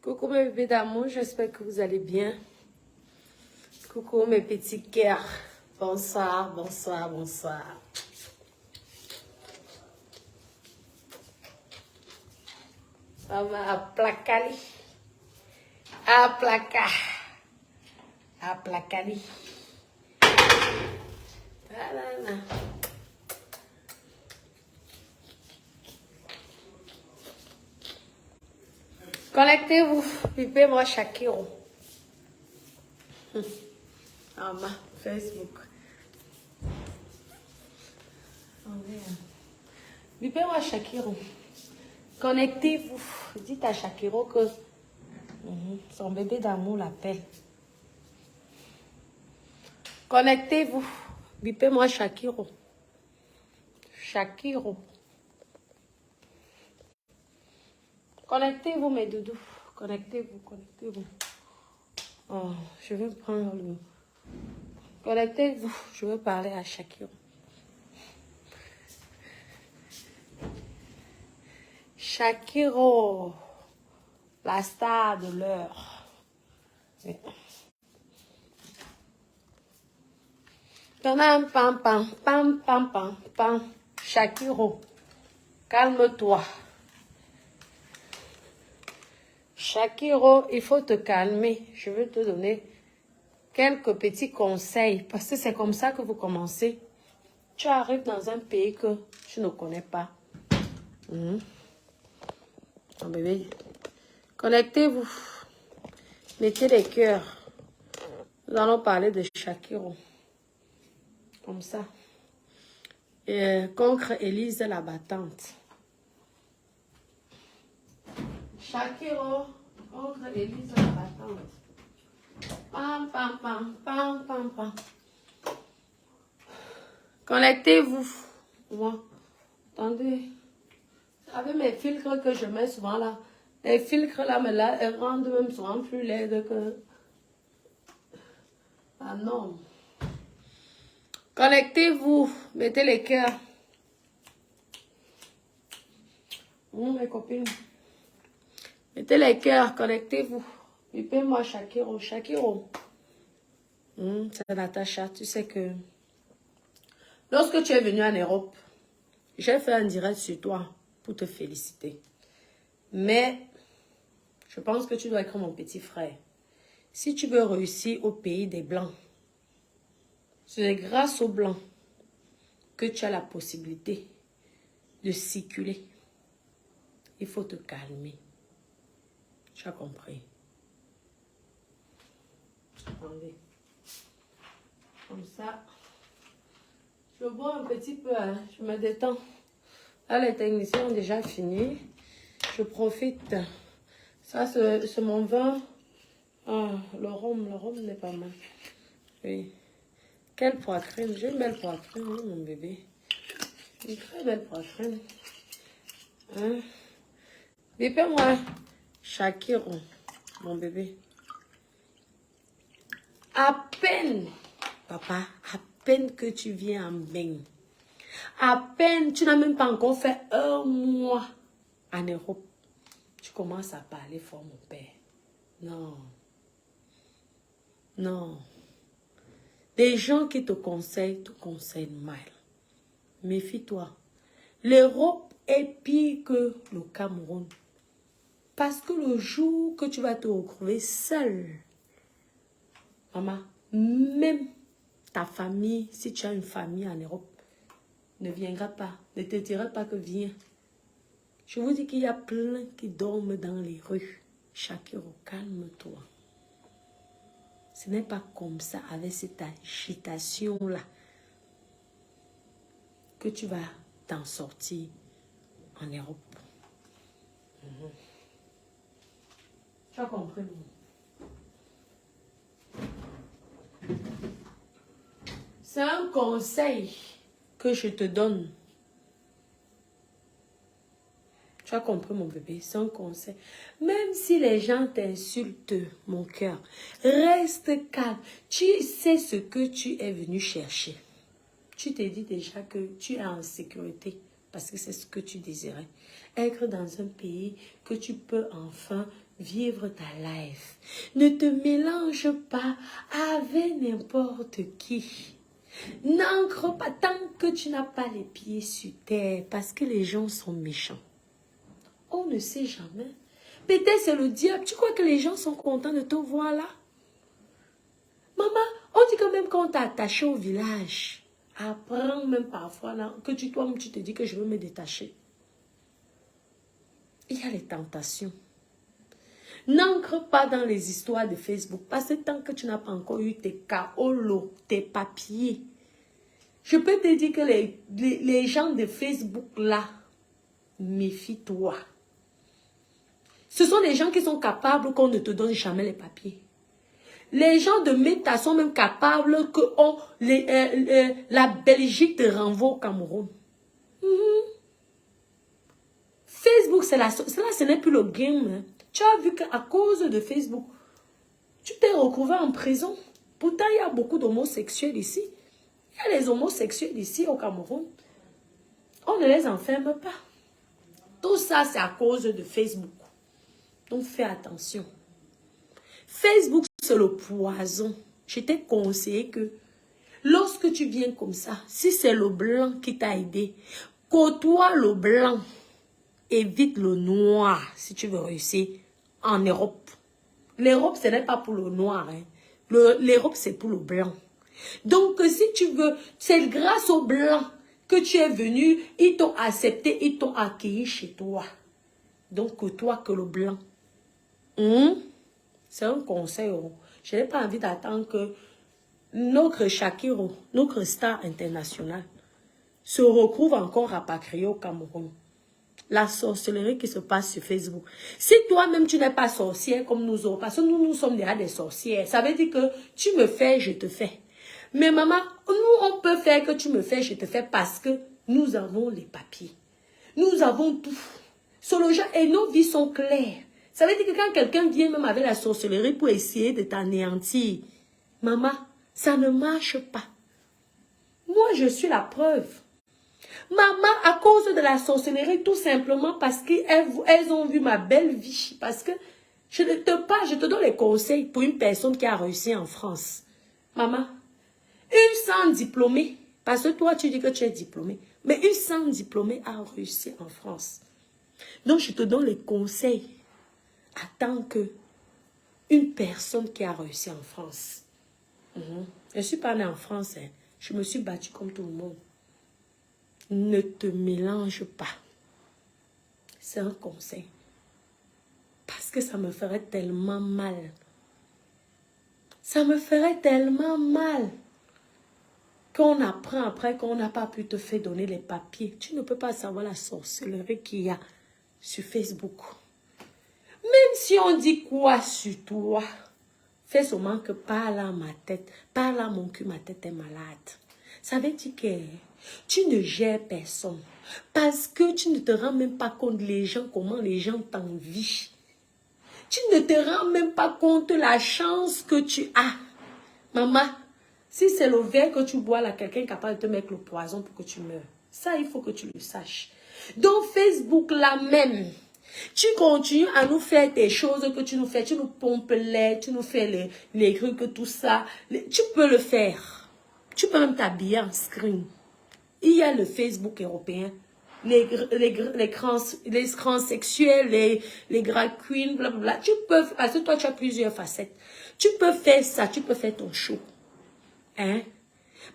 Coucou mes bébés d'amour, j'espère que vous allez bien. Coucou mes petits cœurs. Bonsoir, bonsoir, bonsoir. Vamos aplacar ali. Aplacar. Aplacar ali. Tarana. Connectez-vous. Pipez-moi Shakiro. Ma Facebook. Bipez-moi Shakiro. Connectez-vous. Dites à Shakiro que son bébé d'amour l'appelle. Connectez-vous. Bipez-moi Shakiro. Shakiro. Connectez-vous mes doudous. Connectez-vous, connectez-vous. Oh, je vais prendre le... Connectez-vous. Je veux parler à Shakiro. Shakiro, la star de l'heure. Pam, pam, pam, pam, pam, pam, pam. Shakiro, calme-toi. Shakiro, il faut te calmer. Je veux te donner quelques petits conseils parce que c'est comme ça que vous commencez. Tu arrives dans un pays que tu ne connais pas. Oh bébé, connectez-vous. Mettez les cœurs. Nous allons parler de Shakiro. Comme ça. Contre Élise la battante. Shakiro contre Élise la battante. Pam, pam, pam, pam, pam, pam. Connectez-vous. Moi. Attendez. Avec mes filtres que je mets souvent là. Les filtres là, mais là, elles rendent même souvent plus laides que... Ah non. Connectez-vous. Mettez les cœurs. Mes copines. Mettez les cœurs. Connectez-vous. Bipez-moi Shakiro. Shakiro. C'est Natacha. Tu sais que... Lorsque tu es venu en Europe, j'ai fait un direct sur toi pour te féliciter. Mais... je pense que tu dois être mon petit frère. Si tu veux réussir au pays des Blancs, c'est grâce aux Blancs que tu as la possibilité de circuler. Il faut te calmer. Tu as compris? Attendez. Comme ça. Je bois un petit peu, hein. Je me détends. Là, les techniciens ont déjà fini. Je profite. Ça, c'est mon vin. Ah, le rhum n'est pas mal. Oui. Quelle poitrine. J'ai une belle poitrine, hein, mon bébé. Une très belle poitrine. Hein? Bipez-moi Shakiro, mon bébé. À peine, papa, à peine que tu viens en bain. À peine, tu n'as même pas encore fait un mois en Europe. Tu commences à parler fort, mon père. Non. Non. Des gens qui te conseillent mal. Méfie-toi. L'Europe est pire que le Cameroun. Parce que le jour que tu vas te retrouver seul, maman, même ta famille, si tu as une famille en Europe, ne viendra pas, ne te dira pas que viens. Je vous dis qu'il y a plein qui dorment dans les rues. Shakiro, calme-toi. Ce n'est pas comme ça, avec cette agitation-là, que tu vas t'en sortir en Europe. Tu as compris? C'est un conseil que je te donne. Tu as compris, mon bébé? C'est un conseil. Même si les gens t'insultent, mon cœur, reste calme. Tu sais ce que tu es venu chercher. Tu t'es dit déjà que tu es en sécurité parce que c'est ce que tu désirais. Être dans un pays que tu peux enfin vivre ta life. Ne te mélange pas avec n'importe qui. N'ancre pas tant que tu n'as pas les pieds sur terre parce que les gens sont méchants. On ne sait jamais. Peut-être c'est le diable. Tu crois que les gens sont contents de te voir là? Maman, on dit quand même qu'on t'a attaché au village. Apprends même parfois là, que toi-même tu te dis que je veux me détacher. Il y a les tentations. N'ancre pas dans les histoires de Facebook parce que tant que tu n'as pas encore eu tes KOLO, tes papiers, je peux te dire que les gens de Facebook là, méfie-toi. Ce sont des gens qui sont capables qu'on ne te donne jamais les papiers. Les gens de Meta sont même capables que la Belgique te renvoie au Cameroun. Facebook, ce n'est plus le game. Hein. Tu as vu qu'à cause de Facebook, tu t'es retrouvé en prison. Pourtant, il y a beaucoup d'homosexuels ici. Il y a les homosexuels ici au Cameroun. On ne les enferme pas. Tout ça, c'est à cause de Facebook. Donc, fais attention. Facebook, c'est le poison. Je t'ai conseillé que lorsque tu viens comme ça, si c'est le blanc qui t'a aidé, côtoie le blanc. Évite le noir si tu veux réussir en Europe. L'Europe, ce n'est pas pour le noir. Hein. L'Europe, c'est pour le blanc. Donc, si tu veux, c'est grâce au blanc que tu es venu, ils t'ont accepté, ils t'ont accueilli chez toi. Donc, toi que le blanc. C'est un conseil. Je n'ai pas envie d'attendre que notre Shakiro, notre star international, se retrouve encore rapatrié au Cameroun. La sorcellerie qui se passe sur Facebook. Si toi-même, tu n'es pas sorcière comme nous autres, parce que nous sommes déjà des sorcières, ça veut dire que tu me fais, je te fais. Mais maman, nous, on peut faire que tu me fais, je te fais parce que nous avons les papiers. Nous avons tout. Et nos vies sont claires. Ça veut dire que quand quelqu'un vient même avec la sorcellerie pour essayer de t'anéantir, maman, ça ne marche pas. Moi, je suis la preuve. Maman, à cause de la sorcellerie, tout simplement parce qu'elles ont vu ma belle vie. Parce que je te donne les conseils pour une personne qui a réussi en France. Maman, une sans diplômée, parce que toi tu dis que tu es diplômée, mais une sans diplômée a réussi en France. Donc je te donne les conseils en tant que une personne qui a réussi en France. Je ne suis pas née en France, hein. Je me suis battue comme tout le monde. Ne te mélange pas. C'est un conseil. Parce que ça me ferait tellement mal. Ça me ferait tellement mal. Qu'on apprend après qu'on n'a pas pu te faire donner les papiers. Tu ne peux pas savoir la sorcellerie qu'il y a sur Facebook. Même si on dit quoi sur toi, fais seulement que par là ma tête, par là mon cul, ma tête est malade. Ça veut dire que tu ne gères personne. Parce que tu ne te rends même pas compte les gens, comment les gens t'envient. Tu ne te rends même pas compte la chance que tu as. Maman, si c'est le verre que tu bois là, quelqu'un est capable de te mettre le poison pour que tu meurs. Ça, il faut que tu le saches. Donc, Facebook là même, tu continues à nous faire des choses que tu nous fais. Tu nous pompes l'air, tu nous fais les trucs, tout ça. Tu peux le faire. Tu peux même t'habiller en screen. Il y a le Facebook européen. Les crans sexuels, les drag queens, blablabla. Tu peux, parce que toi, tu as plusieurs facettes. Tu peux faire ça, tu peux faire ton show. Hein?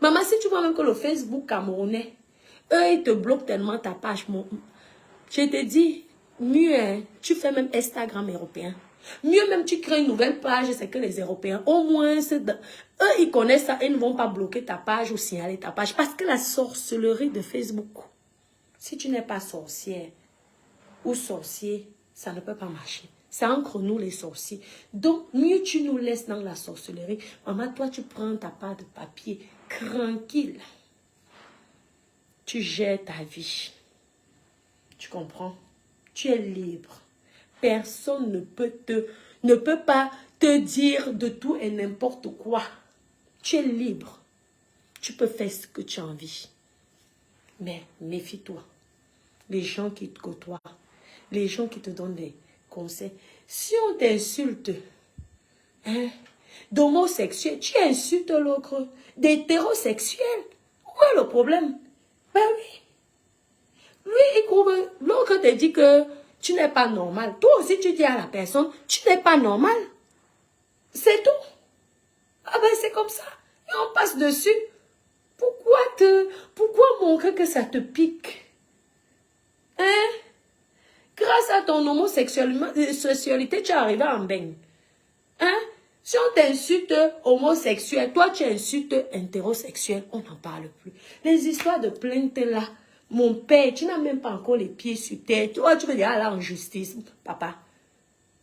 Maman, si tu vois même que le Facebook camerounais, eux, ils te bloquent tellement ta page. Je te dis, mieux, hein, tu fais même Instagram européen. Mieux même, tu crées une nouvelle page, c'est que les Européens, au moins, eux, ils connaissent ça, ils ne vont pas bloquer ta page ou signaler ta page. Parce que la sorcellerie de Facebook, si tu n'es pas sorcière ou sorcier, ça ne peut pas marcher. C'est entre nous les sorciers. Donc, mieux tu nous laisses dans la sorcellerie. Maman, toi, tu prends ta part de papier, tranquille. Tu gères ta vie. Tu comprends? Tu es libre. Personne ne peut pas te dire de tout et n'importe quoi. Tu es libre. Tu peux faire ce que tu as envie. Mais méfie-toi. les gens qui te côtoient, les gens qui te donnent des conseils. Si on t'insulte, hein, d'homosexuel, tu insultes l'autre, d'hétérosexuel. Où est le problème? Ben oui. Lui, il trouve, l'autre te dit que tu n'es pas normal. Toi aussi, tu dis à la personne, tu n'es pas normal. C'est tout. Ah ben, c'est comme ça. Et on passe dessus. Pourquoi montrer que ça te pique? Hein? Grâce à ton homosexualité, tu es arrivé en baigne. Hein? Si on t'insulte homosexuel, toi tu insultes hétérosexuel, on n'en parle plus. Les histoires de plainte là, mon père, tu n'as même pas encore les pieds sur terre. Toi, tu veux dire aller en justice, papa.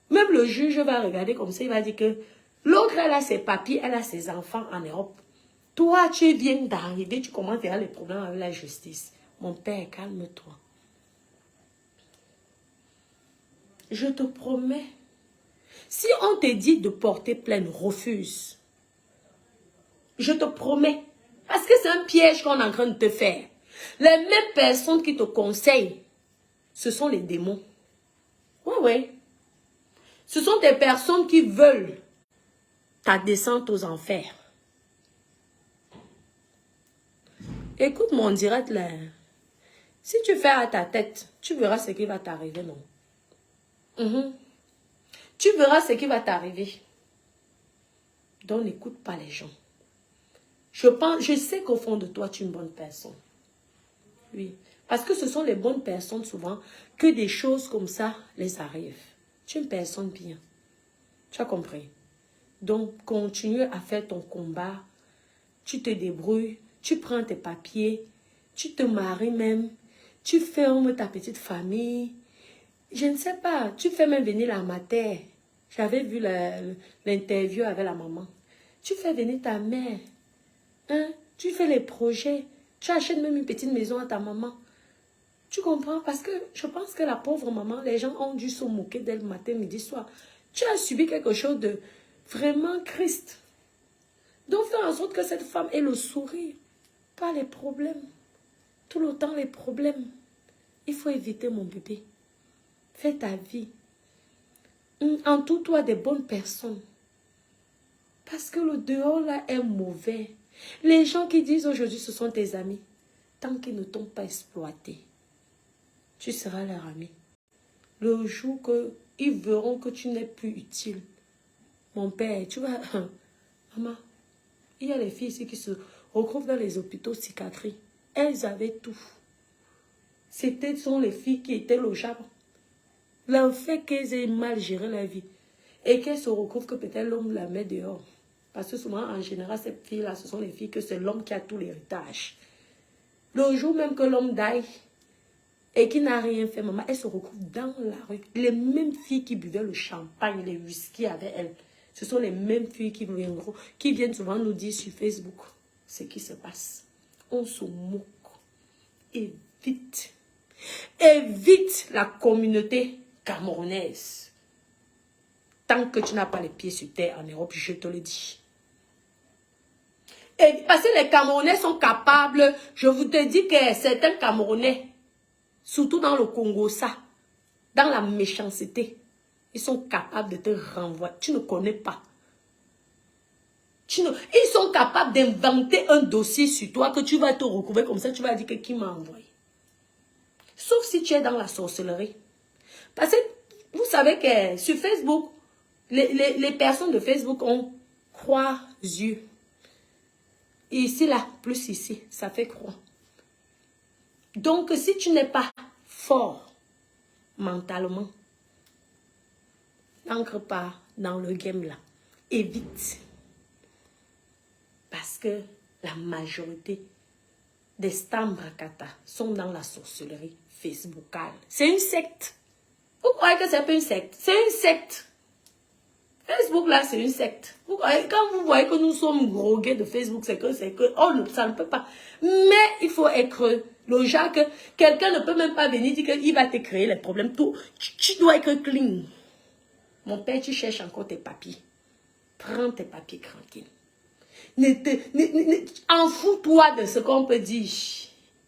Même le juge va regarder comme ça, il va dire que l'autre, elle a ses papiers, elle a ses enfants en Europe. Toi, tu viens d'arriver, tu commences à avoir les problèmes avec la justice. Mon père, calme-toi. Je te promets. Si on te dit de porter plainte, refuse. Je te promets. Parce que c'est un piège qu'on est en train de te faire. Les mêmes personnes qui te conseillent, ce sont les démons. Oui, oui. Ce sont des personnes qui veulent ta descente aux enfers. Écoute mon direct là. Si tu fais à ta tête, tu verras ce qui va t'arriver, non? Tu verras ce qui va t'arriver. Donc n'écoute pas les gens. Je sais qu'au fond de toi, tu es une bonne personne. Oui. Parce que ce sont les bonnes personnes souvent que des choses comme ça les arrivent. Tu es une personne bien. Tu as compris? Donc continue à faire ton combat. Tu te débrouilles. Tu prends tes papiers. Tu te maries même. Tu fermes ta petite famille. Je ne sais pas. Tu fais même venir la mère. J'avais vu l'interview avec la maman. Tu fais venir ta mère. Hein? Tu fais les projets. Tu achètes même une petite maison à ta maman. Tu comprends? Parce que je pense que la pauvre maman, les gens ont dû se moquer d'elle matin, midi, soir. Tu as subi quelque chose de vraiment Christ. Donc fais en sorte que cette femme ait le sourire. Pas les problèmes. Tout le temps les problèmes. Il faut éviter, mon bébé. Fais ta vie. Entoure-toi des bonnes personnes. Parce que le dehors là est mauvais. Les gens qui disent aujourd'hui ce sont tes amis. Tant qu'ils ne t'ont pas exploité, tu seras leur ami. Le jour qu'ils verront que tu n'es plus utile. Mon père, tu vas... Maman, il y a les filles ici qui se retrouvent dans les hôpitaux psychiatriques. Elles avaient tout. C'était sont les filles qui étaient logeables. Le fait qu'elles aient mal géré la vie et qu'elles se retrouvent que peut-être l'homme la met dehors. Parce que souvent, en général, ces filles-là, ce sont les filles que c'est l'homme qui a tout l'héritage. Le jour même que l'homme daille et qui n'a rien fait, maman, elle se retrouve dans la rue. Les mêmes filles qui buvaient le champagne, les whisky avec elle, ce sont les mêmes filles qui viennent souvent nous dire sur Facebook ce qui se passe. On se moque. Évite. Évite la communauté camerounaise. Tant que tu n'as pas les pieds sur terre en Europe, je te le dis. Et parce que les Camerounais sont capables, je vous te dis que certains Camerounais, surtout dans le Congo, ça, dans la méchanceté, ils sont capables de te renvoyer. Tu ne connais pas. Ils sont capables d'inventer un dossier sur toi que tu vas te recouvrir comme ça, tu vas dire que qui m'a envoyé. Sauf si tu es dans la sorcellerie. Parce que vous savez que sur Facebook, les personnes de Facebook ont 3 yeux. Ici, là, plus ici, ça fait croix. Donc, si tu n'es pas fort mentalement, n'entre pas dans le game là. Évite. Parce que la majorité des Stambrakata sont dans la sorcellerie facebookale. C'est une secte. Vous croyez que c'est pas une secte? C'est une secte. Facebook là, c'est une secte. Quand vous voyez que nous sommes drogués de Facebook, c'est que, oh, ça ne peut pas. Mais il faut être le genre que quelqu'un ne peut même pas venir dire qu'il va te créer les problèmes. Tu dois être clean. Mon père, tu cherches encore tes papiers. Prends tes papiers tranquille. En fous-toi de ce qu'on peut dire.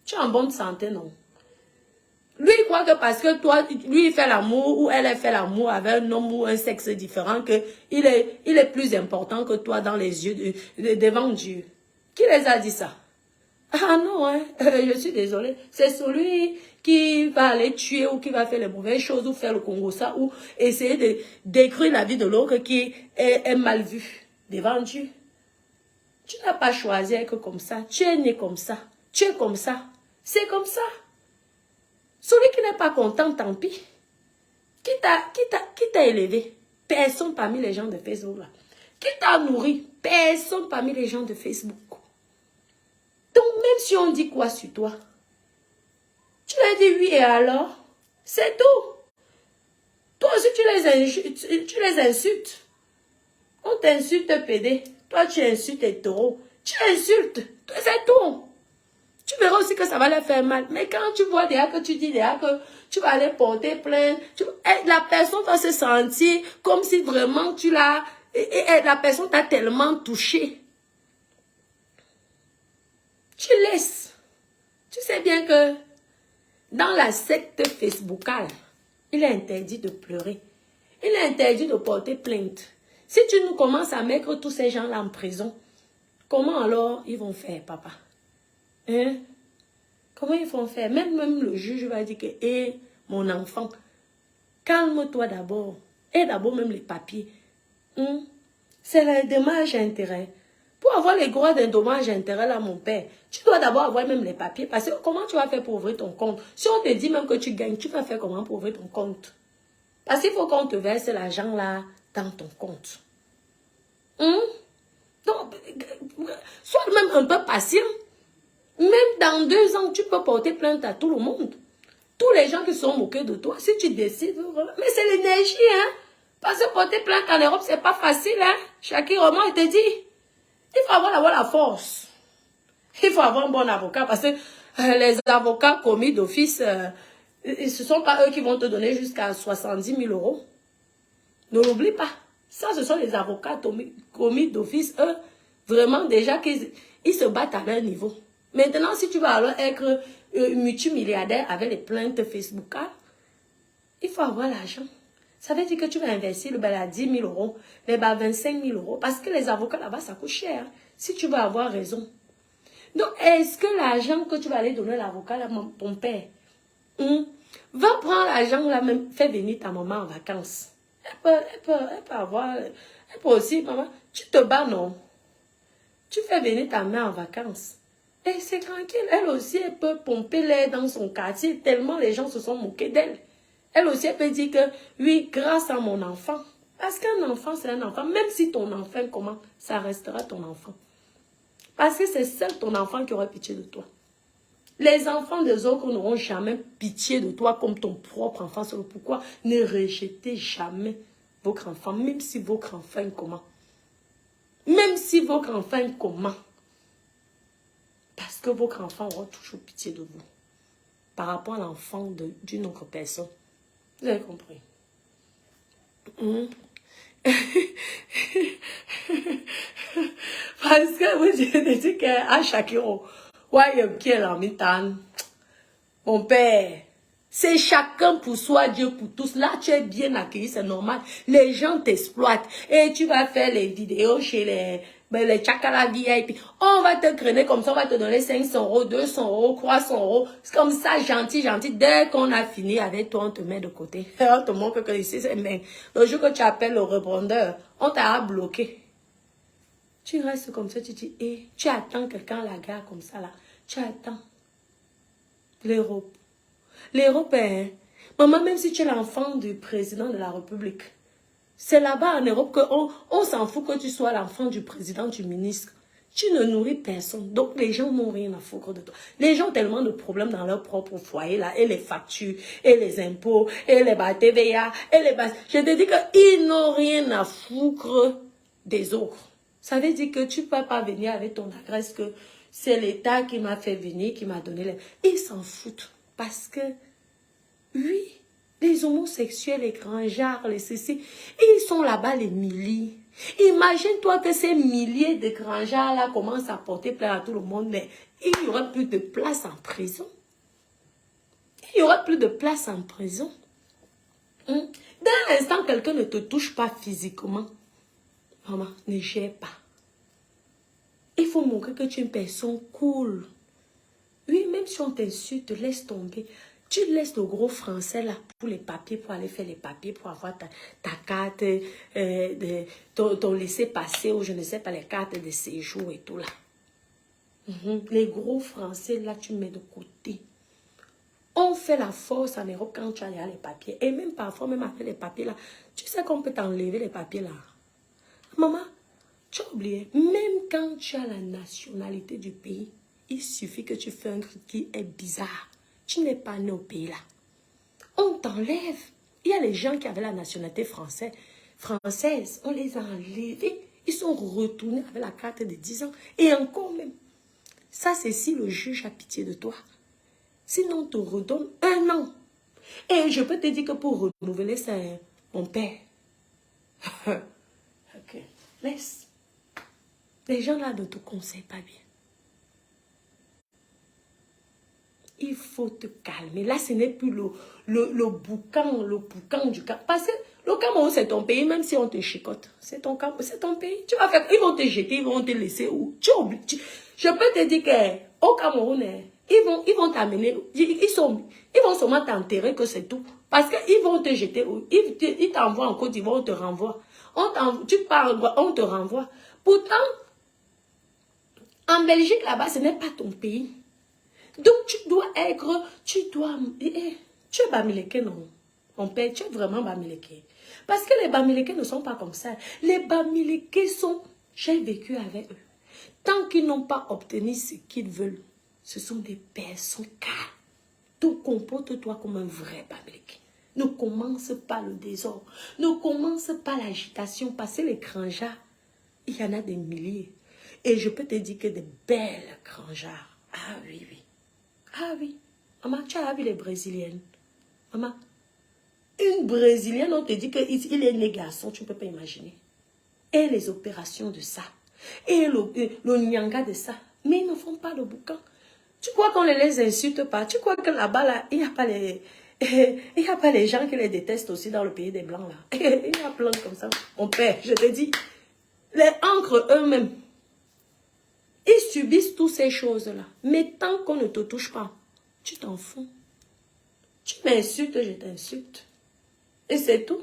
Tu es en bonne santé, non? Lui, il croit que parce que toi, lui, il fait l'amour ou elle fait l'amour avec un homme ou un sexe différent, il est plus important que toi dans les yeux devant Dieu. Qui les a dit ça? Ah non, hein, je suis désolée. C'est celui qui va aller tuer ou qui va faire les mauvaises choses ou faire le Congo ça ou essayer de détruire la vie de l'autre qui est mal vue devant Dieu. Tu n'as pas choisi être comme ça. Tu es né comme ça. Tu es comme ça. C'est comme ça. Celui qui n'est pas content, tant pis. Qui t'a élevé? Personne parmi les gens de Facebook là. Qui t'a nourri? Personne parmi les gens de Facebook. Donc, même si on dit quoi sur toi, tu leur dis oui et alors, c'est tout. Toi aussi, tu les insultes. On t'insulte pédé. Toi, tu insultes hétéro. Tu insultes. C'est tout. Tu verras aussi que ça va leur faire mal. Mais quand tu vois déjà que tu dis déjà que tu vas aller porter plainte, la personne va se sentir comme si vraiment tu l'as... Et la personne t'a tellement touché. Tu laisses. Tu sais bien que dans la secte facebookale, il est interdit de pleurer. Il est interdit de porter plainte. Si tu nous commences à mettre tous ces gens-là en prison, comment alors ils vont faire, papa? Hein? Comment ils vont faire? Même le juge va dire que, hé, mon enfant, calme-toi d'abord. Et d'abord même les papiers. C'est le dommage à intérêt. Pour avoir les droits d'un dommage à intérêt, là, mon père, tu dois d'abord avoir même les papiers. Parce que comment tu vas faire pour ouvrir ton compte? Si on te dit même que tu gagnes, tu vas faire comment pour ouvrir ton compte? Parce qu'il faut qu'on te verse l'argent là dans ton compte. Donc, sois même un peu patient. Même dans 2 ans, tu peux porter plainte à tout le monde. Tous les gens qui sont moqués de toi, si tu décides, mais c'est l'énergie, hein. Parce que porter plainte en Europe, c'est pas facile, hein. Shakira, moi, il te dit, il faut avoir la force. Il faut avoir un bon avocat parce que les avocats commis d'office, ce ne sont pas eux qui vont te donner jusqu'à 70 000 euros. Ne l'oublie pas. Ça, ce sont les avocats commis d'office. Eux, vraiment, déjà, ils se battent à leur niveau. Maintenant, si tu vas alors être multimilliardaire avec les plaintes Facebook, il faut avoir l'argent. Ça veut dire que tu vas investir à 10 000 euros, les 25 000 euros. Parce que les avocats là-bas, ça coûte cher. Si tu vas avoir raison. Donc, est-ce que l'argent que tu vas aller donner à l'avocat, ton père, va prendre l'argent là, même, fais venir ta maman en vacances. Elle peut avoir, elle peut aussi, maman, tu te bats, non? Tu fais venir ta mère en vacances. Et c'est tranquille. Elle aussi, elle peut pomper l'air dans son quartier tellement les gens se sont moqués d'elle. Elle aussi, elle peut dire que, oui, grâce à mon enfant. Parce qu'un enfant, c'est un enfant. Même si ton enfant, comment, ça restera ton enfant. Parce que c'est seul ton enfant qui aura pitié de toi. Les enfants des autres n'auront jamais pitié de toi comme ton propre enfant. C'est pourquoi ne rejetez jamais votre enfant, même si votre enfant est comment. Même si votre enfant est comment. Parce que votre enfant aura toujours pitié de vous. Par rapport à l'enfant d'une autre personne. Vous avez compris? Parce que vous dites qu'à Shakira, ouais, qui est l'amitan. Mon père, c'est chacun pour soi, Dieu pour tous. Là, tu es bien accueilli, c'est normal. Les gens t'exploitent. Et tu vas faire les vidéos chez les Chakala VIP. On va te traîner comme ça, on va te donner 500 euros, 200 euros, 300 euros. C'est comme ça, gentil, gentil. Dès qu'on a fini avec toi, on te met de côté. On te montre que ici, c'est bien. Le jour que tu appelles le répondeur, on t'a bloqué. Tu restes comme ça, tu dis, tu attends quelqu'un à la gare comme ça, là. Tu attends. L'Europe. L'Europe est... Maman, même si tu es l'enfant du président de la République, c'est là-bas en Europe qu'on s'en fout que tu sois l'enfant du président, du ministre. Tu ne nourris personne. Donc, les gens n'ont rien à foutre de toi. Les gens ont tellement de problèmes dans leur propre foyer, là, et les factures, et les impôts, et les TVA, et les bases. Je te dis qu'ils n'ont rien à foutre des autres. Ça veut dire que tu ne peux pas venir avec ton adresse que c'est l'État qui m'a fait venir, qui m'a donné les... Ils s'en foutent. Parce que, oui, les homosexuels, les grangeards, les ceci, ils sont là-bas les milliers. Imagine-toi que ces milliers de grangeards-là commencent à porter plainte à tout le monde, mais il n'y aura plus de place en prison. Il n'y aura plus de place en prison. Hein? Dans l'instant, quelqu'un ne te touche pas physiquement. Maman, ne gère pas. Il faut montrer que tu es une personne cool. Oui, même si on t'insulte, laisse tomber. Tu laisses le gros français là pour les papiers, pour aller faire les papiers, pour avoir ta carte, ton laissez-passer ou je ne sais pas, les cartes de séjour et tout là. Les gros français là, tu mets de côté. On fait la force en Europe quand tu as les papiers. Et même parfois, même avec les papiers là, tu sais qu'on peut t'enlever les papiers là. Maman, tu as oublié, même quand tu as la nationalité du pays, il suffit que tu fais un truc qui est bizarre. Tu n'es pas né au pays là. On t'enlève. Il y a les gens qui avaient la nationalité française. On les a enlevés. Ils sont retournés avec la carte de 10 ans. Et encore même. Ça, c'est si le juge a pitié de toi. Sinon, on te redonne 1 an. Et je peux te dire que pour renouveler, c'est mon père. Ok. Laisse. Les gens là ne te conseillent pas bien. Il faut te calmer. Là, ce n'est plus le boucan du cas. Parce que le Cameroun, c'est ton pays, même si on te chicote. C'est ton pays. Tu vas faire, ils vont te jeter, ils vont te laisser où? Je peux te dire qu'au Cameroun, ils vont t'amener, ils vont seulement t'enterrer que c'est tout. Parce qu'ils vont te jeter où? Ils t'envoient en Côte d'Ivoire, on te renvoie. Tu parles, on te renvoie. Pourtant, en Belgique, là-bas, ce n'est pas ton pays. Donc, tu es Bamileke, non? Mon père, tu es vraiment Bamileke. Parce que les Bamileke ne sont pas comme ça. Les Bamileke sont, j'ai vécu avec eux. Tant qu'ils n'ont pas obtenu ce qu'ils veulent, ce sont des personnes calmes. Donc, comporte-toi comme un vrai Bamileke. Ne commence pas le désordre. Ne commence pas l'agitation. Parce que les cranjards, il y en a des milliers. Et je peux te dire que des belles cranjards. Ah oui, oui. Ah oui. Maman, tu as vu les Brésiliennes. Maman, une Brésilienne, on te dit qu'il est né garçon, tu ne peux pas imaginer. Et les opérations de ça. Et le nyanga de ça. Mais ils ne font pas le boucan. Tu crois qu'on ne les insulte pas? Tu crois que là-bas, là, il n'y a pas les... Il n'y a pas les gens qui les détestent aussi dans le pays des Blancs, là. Il y a plein comme ça. Mon père, je te dis, les encres eux-mêmes, ils subissent toutes ces choses-là. Mais tant qu'on ne te touche pas, tu t'en fous. Tu m'insultes, je t'insulte. Et c'est tout.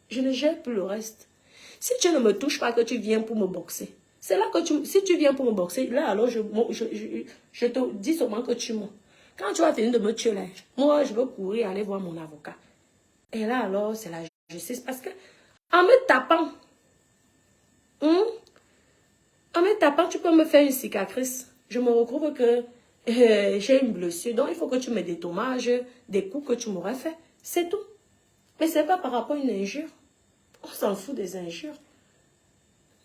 Je ne gère plus le reste. Si tu ne me touches pas, que tu viens pour me boxer. C'est là que si tu viens pour me boxer, là alors je te dis seulement que tu mens. Quand tu vas finir de me tuer là, moi je veux courir aller voir mon avocat. Et là alors c'est la justice. Parce que en me tapant, tu peux me faire une cicatrice. Je me retrouve que j'ai une blessure. Donc il faut que tu me dédommages des coups que tu m'aurais fait. C'est tout. Mais ce n'est pas par rapport à une injure. On s'en fout des injures.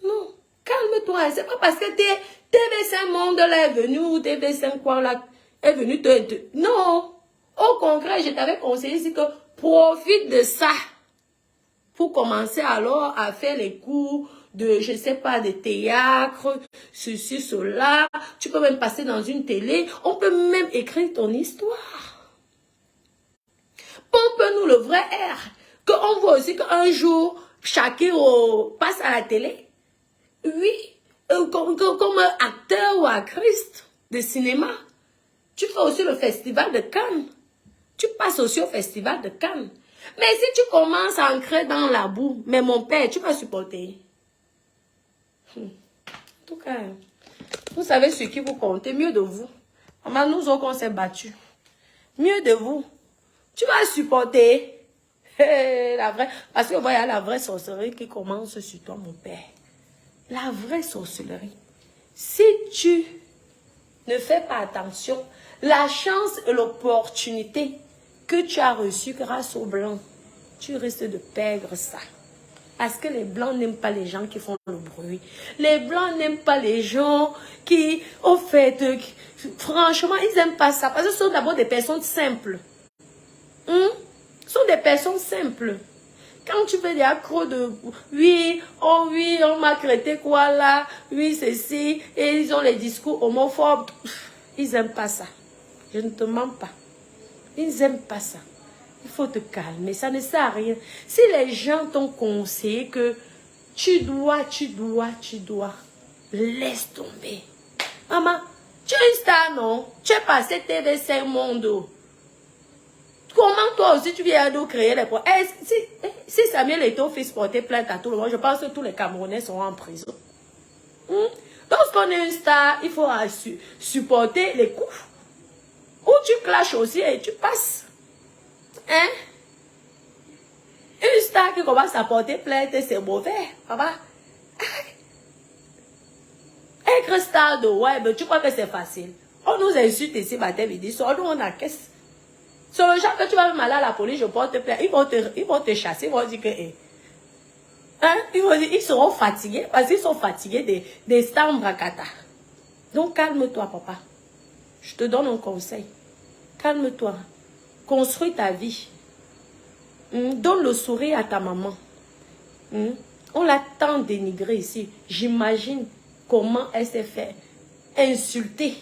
Non. Calme-toi. C'est pas parce que TV5 Monde là est venu ou TV5 quoi là est venu te... Non. Au contraire, je t'avais conseillé ici que profite de ça. Pour commencer alors à faire les cours de, je sais pas, de théâtre, ceci, cela. Tu peux même passer dans une télé. On peut même écrire ton histoire. Pompe-nous le vrai air. Qu'on voit aussi qu'un jour, Shakiro passe à la télé. Oui, comme acteur ou actrice de cinéma. Tu fais aussi le festival de Cannes. Tu passes aussi au festival de Cannes. Mais si tu commences à ancrer dans la boue, mais mon père, tu vas supporter. En tout cas, vous savez ce qui vous comptez, mieux de vous. Maman, nous autres, on s'est battus. Mieux de vous. Tu vas supporter. La vraie, parce que voilà la vraie sorcellerie qui commence sur toi, mon père. La vraie sorcellerie. Si tu ne fais pas attention, la chance et l'opportunité que tu as reçue grâce aux Blancs, tu risques de perdre ça. Parce que les Blancs n'aiment pas les gens qui font le bruit. Les Blancs n'aiment pas les gens qui, au fait, franchement, ils n'aiment pas ça. Parce que ce sont d'abord des personnes simples. Ce sont des personnes simples. Quand tu fais des accros de oui, oh oui, on m'a traité quoi là, oui, ceci, et ils ont les discours homophobes, ils n'aiment pas ça. Je ne te mens pas. Ils n'aiment pas ça. Il faut te calmer, ça ne sert à rien. Si les gens t'ont conseillé que tu dois, laisse tomber. Maman, tu es une star, non? Tu es passé TV5 Monde. Comment toi aussi tu viens de créer les problèmes? Si Samuel Eto'o fils porter plainte à tout le monde, je pense que tous les Camerounais seront en prison. Lorsqu'on est une star, il faut supporter les coups. Ou tu clashes aussi et tu passes. Hein? Une star qui commence à porter plainte, c'est mauvais. Papa. Être star de web, tu crois que c'est facile? On nous insulte ici, matin, midi, soir, nous on encaisse. Sur le genre que tu vas me aller à la police, je porte plainte, ils vont te chasser, ils vont dire que... Hein? Ils seront fatigués, parce qu'ils sont fatigués des stars Mbrakata. Donc calme-toi, papa. Je te donne un conseil. Calme-toi. Construis ta vie. Donne le sourire à ta maman. On l'a tant dénigré ici. J'imagine comment elle s'est fait insulter.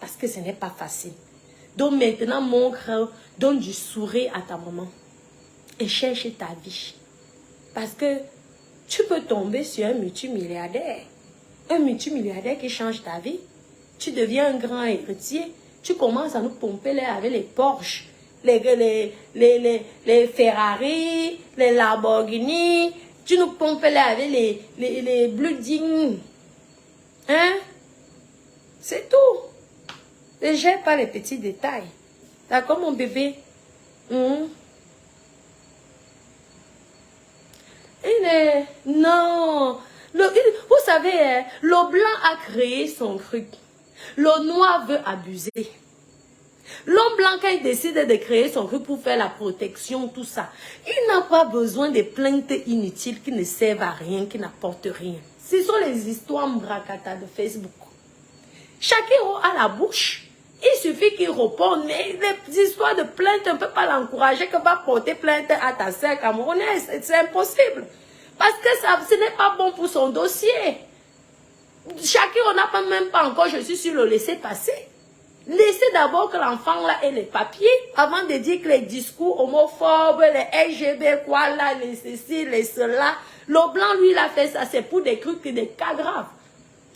Parce que ce n'est pas facile. Donc maintenant, donne du sourire à ta maman. Et cherche ta vie. Parce que tu peux tomber sur un multimilliardaire. Un multimilliardaire qui change ta vie. Tu deviens un grand héritier. Tu commences à nous pomper là avec les Porsche, les Ferrari, les Lamborghini. Tu nous pompes là avec les buildings. Hein? C'est tout. Ne gère pas les petits détails. D'accord, mon bébé? Non. Vous savez, le blanc a créé son truc. Le noir veut abuser. L'homme blanc, quand il décide de créer son truc pour faire la protection, tout ça, il n'a pas besoin de plaintes inutiles qui ne servent à rien, qui n'apportent rien. Ce sont les histoires Mbrakata de Facebook. Chaque héros a la bouche. Il suffit qu'il réponde. Mais les histoires de plainte, on ne peut pas l'encourager que va porter plainte à ta sœur camerounaise. C'est impossible. Parce que ce n'est pas bon pour son dossier. Chacun, on n'a pas même pas encore, je suis sûr, le laisser passer. Laissez d'abord que l'enfant là ait les papiers avant de dire que les discours homophobes, les LGB, quoi là, les ceci, les cela. Le blanc, lui, il a fait ça, c'est pour des trucs, des cas graves.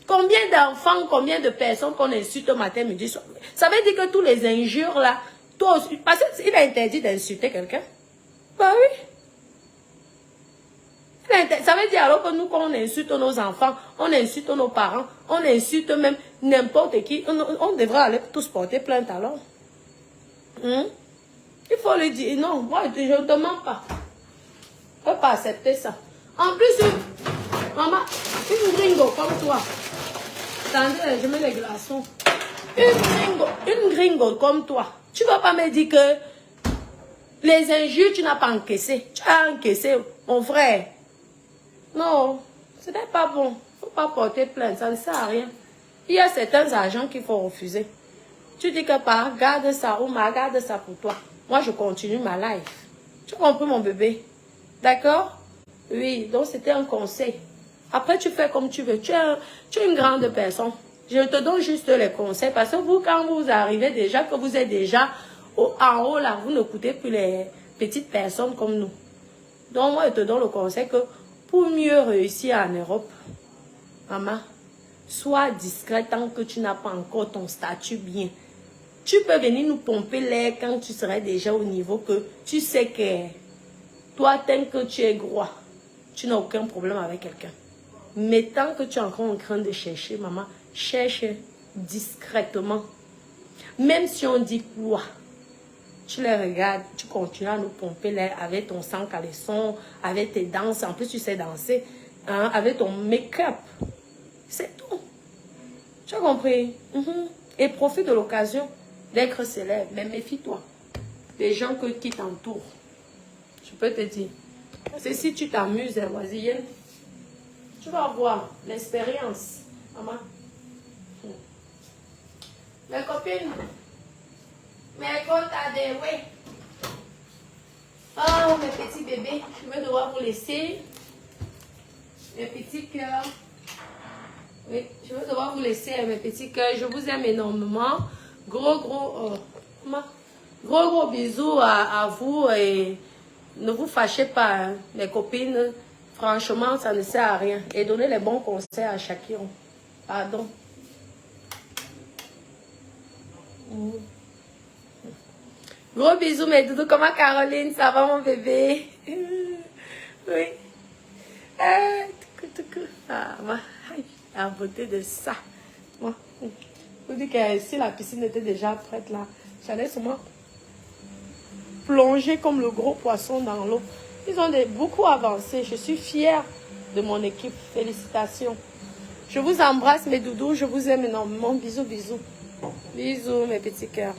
Combien d'enfants, combien de personnes qu'on insulte matin, midi, soir. Ça veut dire que tous les injures là, toi aussi, parce qu'il a interdit d'insulter quelqu'un. Bah oui. Ça veut dire alors que nous, quand on insulte nos enfants, on insulte nos parents, on insulte même n'importe qui, on devrait aller tous porter plainte alors. Il faut lui dire, non, moi je ne demande pas. Je ne peux pas accepter ça. En plus, maman, une gringo comme toi, attendez, je mets les glaçons. Une gringo comme toi, tu ne vas pas me dire que les injures, tu n'as pas encaissé. Tu as encaissé, mon frère. Non, ce n'est pas bon. Il ne faut pas porter plainte, ça ne sert à rien. Il y a certains agents qu'il faut refuser. Tu dis que pas, garde ça ou garde ça pour toi. Moi, je continue ma life. Tu comprends mon bébé? D'accord? Oui, donc c'était un conseil. Après, tu fais comme tu veux. Tu es une grande personne. Je te donne juste les conseils parce que vous, quand vous arrivez déjà, que vous êtes déjà en haut là, vous n'écoutez plus les petites personnes comme nous. Donc, moi, je te donne le conseil que pour mieux réussir en Europe, maman, sois discrète tant que tu n'as pas encore ton statut bien. Tu peux venir nous pomper l'air quand tu serais déjà au niveau que tu sais que toi, tant que tu es gros, tu n'as aucun problème avec quelqu'un. Mais tant que tu es encore en train de chercher, maman, cherche discrètement. Même si on dit quoi, tu les regardes, tu continues à nous pomper l'air avec ton sang caleçon, avec tes danses. En plus, tu sais danser, hein, avec ton make-up. C'est tout. Tu as compris? Et profite de l'occasion d'être célèbre. Mais méfie-toi des gens qui t'entourent. Je peux te dire. C'est si tu t'amuses, voisine, tu vas voir l'expérience. Maman. Mes copines. Mes côtes à des ouais. Oh, mes petits bébés, je vais devoir vous laisser. Mes petits cœurs. Oui, je vais devoir vous laisser, mes petits cœurs. Je vous aime énormément. Gros, Gros bisous à vous et ne vous fâchez pas, hein, mes copines. Franchement, ça ne sert à rien. Et donnez les bons conseils à Shakira. Pardon. Gros bisous, mes doudous. Comment Caroline, ça va mon bébé? Oui. Ah, la beauté de ça. Moi, je vous dis que si la piscine était déjà prête là, j'allais sûrement plonger comme le gros poisson dans l'eau. Ils ont beaucoup avancé. Je suis fière de mon équipe. Félicitations. Je vous embrasse mes doudous. Je vous aime énormément. Bisous, bisous. Bisous mes petits cœurs.